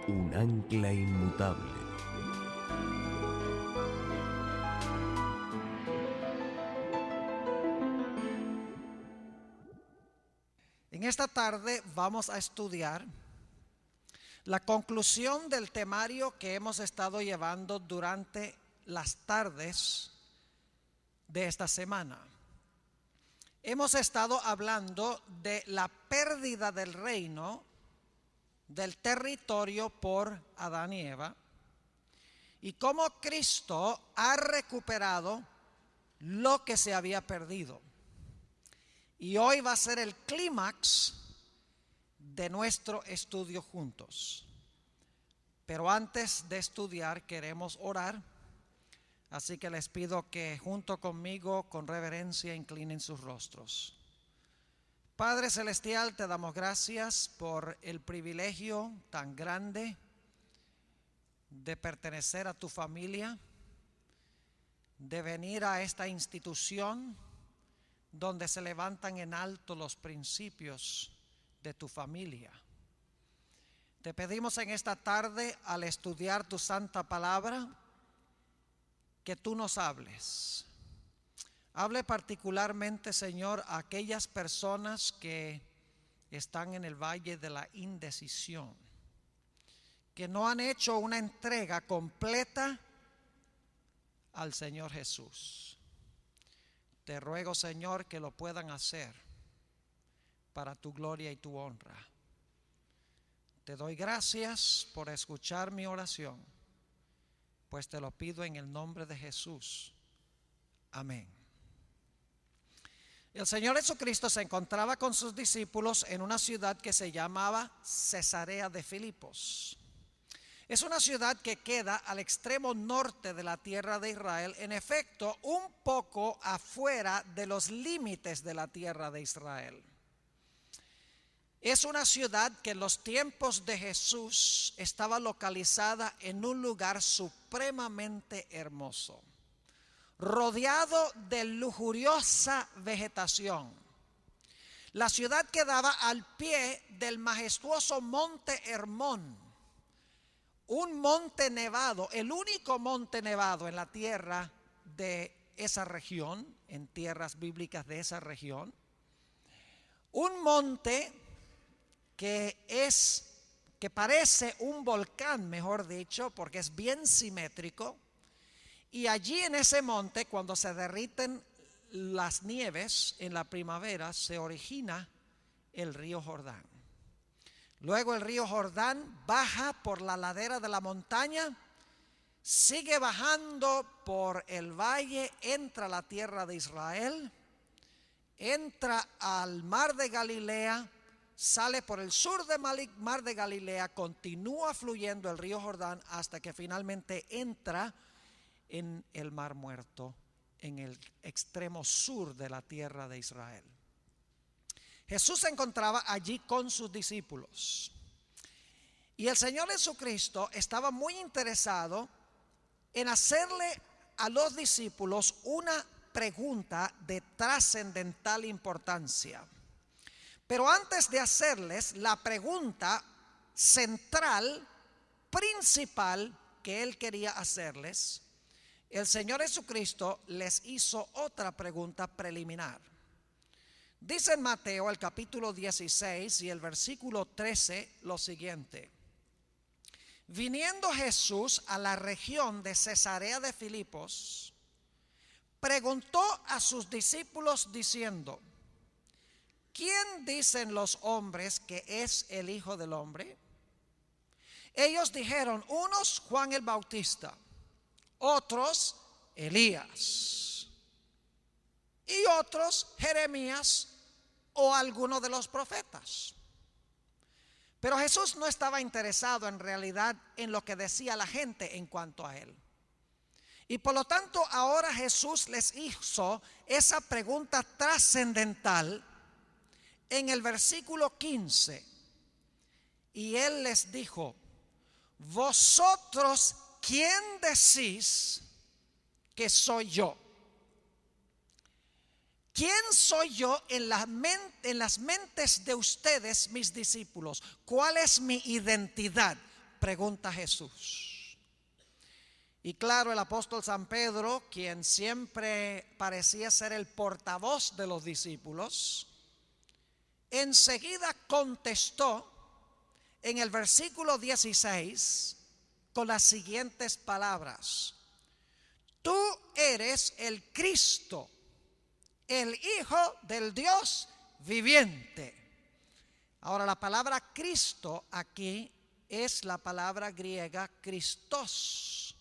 un ancla inmutable. En esta tarde vamos a estudiar la conclusión del temario que hemos estado llevando durante las tardes de esta semana. Hemos estado hablando de la pérdida del reino, del territorio por Adán y Eva, y cómo Cristo ha recuperado lo que se había perdido. Y hoy va a ser el clímax de nuestro estudio juntos. Pero antes de estudiar queremos orar, así que les pido que junto conmigo con reverencia inclinen sus rostros. Padre Celestial, te damos gracias por el privilegio tan grande de pertenecer a tu familia, de venir a esta institución donde se levantan en alto los principios de tu familia. Te pedimos en esta tarde, al estudiar tu santa palabra, que tú nos hables. Hable particularmente, Señor, a aquellas personas que están en el valle de la indecisión, que no han hecho una entrega completa al Señor Jesús. Te ruego, Señor, que lo puedan hacer para tu gloria y tu honra. Te doy gracias por escuchar mi oración, pues te lo pido en el nombre de Jesús. Amén. El Señor Jesucristo se encontraba con sus discípulos en una ciudad que se llamaba Cesarea de Filipos. Es una ciudad que queda al extremo norte de la tierra de Israel, en efecto, un poco afuera de los límites de la tierra de Israel. Es una ciudad que en los tiempos de Jesús estaba localizada en un lugar supremamente hermoso, rodeado de lujuriosa vegetación. La ciudad quedaba al pie del majestuoso monte Hermón, un monte nevado, el único monte nevado en la tierra de esa región, en tierras bíblicas de esa región. Un monte que parece un volcán, mejor dicho, porque es bien simétrico. Y allí en ese monte, cuando se derriten las nieves en la primavera, se origina el río Jordán. Luego el río Jordán baja por la ladera de la montaña, sigue bajando por el valle, entra a la tierra de Israel, entra al mar de Galilea, sale por el sur del mar de Galilea, continúa fluyendo el río Jordán hasta que finalmente entra en el Mar Muerto, en el extremo sur de la tierra de Israel. Jesús se encontraba allí con sus discípulos. Y el Señor Jesucristo estaba muy interesado en hacerle a los discípulos una pregunta de trascendental importancia. Pero antes de hacerles la pregunta central, principal que Él quería hacerles, el Señor Jesucristo les hizo otra pregunta preliminar. Dice en Mateo el capítulo 16 y el versículo 13 lo siguiente: viniendo Jesús a la región de Cesarea de Filipos, preguntó a sus discípulos diciendo: ¿quién dicen los hombres que es el Hijo del Hombre? Ellos dijeron, unos Juan el Bautista, otros Elías, y otros Jeremías o alguno de los profetas. Pero Jesús no estaba interesado en realidad en lo que decía la gente en cuanto a él. Y por lo tanto ahora Jesús les hizo esa pregunta trascendental en el versículo 15. Y él les dijo: ¿vosotros quién decís que soy yo? ¿Quién soy yo en las mentes de ustedes, mis discípulos? ¿Cuál es mi identidad? pregunta Jesús. Y claro, el apóstol San Pedro, quien siempre parecía ser el portavoz de los discípulos, enseguida contestó en el versículo 16 con las siguientes palabras: tú eres el Cristo, el Hijo del Dios viviente. Ahora, la palabra Cristo aquí es la palabra griega Christos,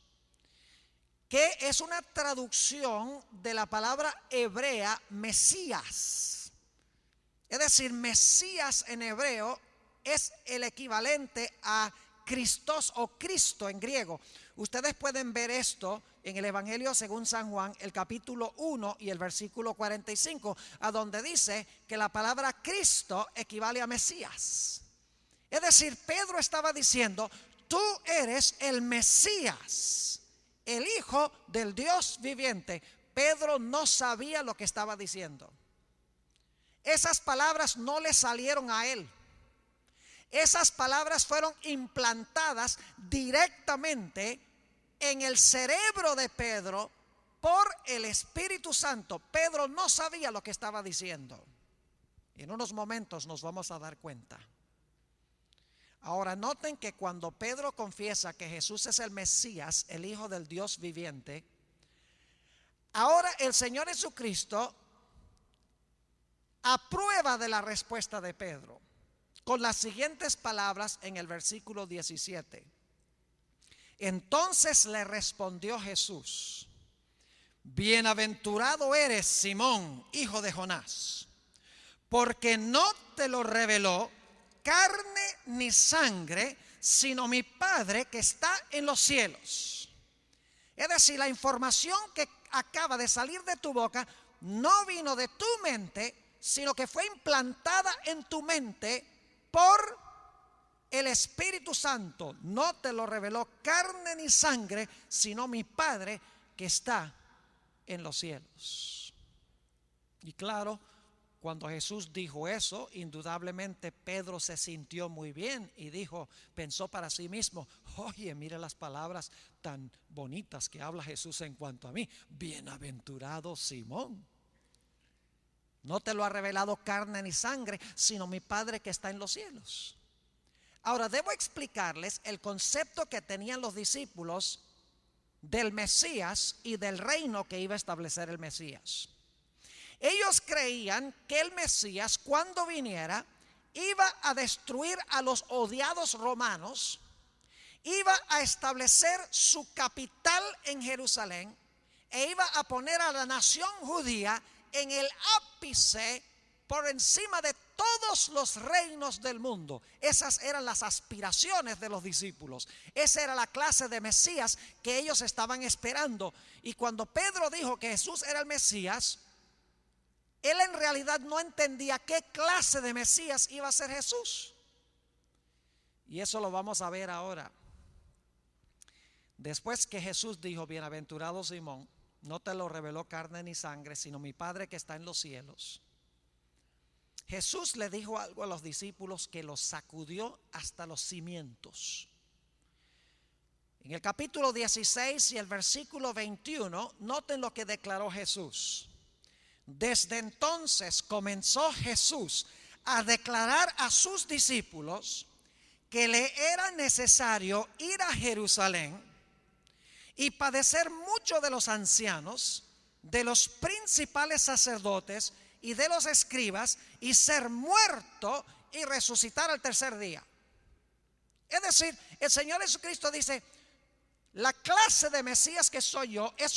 que es una traducción de la palabra hebrea Mesías. Es decir, Mesías en hebreo es el equivalente a Christos o Cristo en griego. Ustedes pueden ver esto en el Evangelio según San Juan, el capítulo 1 y el versículo 45, a donde dice que la palabra Cristo equivale a Mesías. Es decir, Pedro estaba diciendo: tú eres el Mesías, el Hijo del Dios viviente. Pedro no sabía lo que estaba diciendo. Esas palabras no le salieron a él. Esas palabras fueron implantadas directamente en el cerebro de Pedro por el Espíritu Santo. Pedro no sabía lo que estaba diciendo. En unos momentos nos vamos a dar cuenta. Ahora noten que cuando Pedro confiesa que Jesús es el Mesías, el Hijo del Dios viviente, ahora el Señor Jesucristo aprueba de la respuesta de Pedro con las siguientes palabras en el versículo 17. Entonces le respondió Jesús: bienaventurado eres, Simón, hijo de Jonás, porque no te lo reveló carne ni sangre, sino mi Padre que está en los cielos. Es decir, la información que acaba de salir de tu boca no vino de tu mente, sino que fue implantada en tu mente por el Espíritu Santo. No te lo reveló carne ni sangre, sino mi Padre que está en los cielos. Y claro, cuando Jesús dijo eso, indudablemente Pedro se sintió muy bien y pensó para sí mismo: oye, mire las palabras tan bonitas que habla Jesús en cuanto a mí. Bienaventurado Simón. No te lo ha revelado carne ni sangre, sino mi Padre que está en los cielos. Ahora, debo explicarles el concepto que tenían los discípulos del Mesías y del reino que iba a establecer el Mesías. Ellos creían que el Mesías, cuando viniera, iba a destruir a los odiados romanos, iba a establecer su capital en Jerusalén e iba a poner a la nación judía en el ápice por encima de todos los reinos del mundo. Esas eran las aspiraciones de los discípulos. Esa era la clase de Mesías que ellos estaban esperando. Y cuando Pedro dijo que Jesús era el Mesías, él en realidad no entendía qué clase de Mesías iba a ser Jesús. Y eso lo vamos a ver ahora. Después que Jesús dijo: bienaventurado Simón, no te lo reveló carne ni sangre, sino mi Padre que está en los cielos, Jesús le dijo algo a los discípulos que los sacudió hasta los cimientos. En el capítulo 16 y el versículo 21, noten lo que declaró Jesús. Desde entonces comenzó Jesús a declarar a sus discípulos que le era necesario ir a Jerusalén y padecer mucho de los ancianos, de los principales sacerdotes y de los escribas, y ser muerto y resucitar al tercer día. Es decir, el Señor Jesucristo dice: la clase de Mesías que soy yo es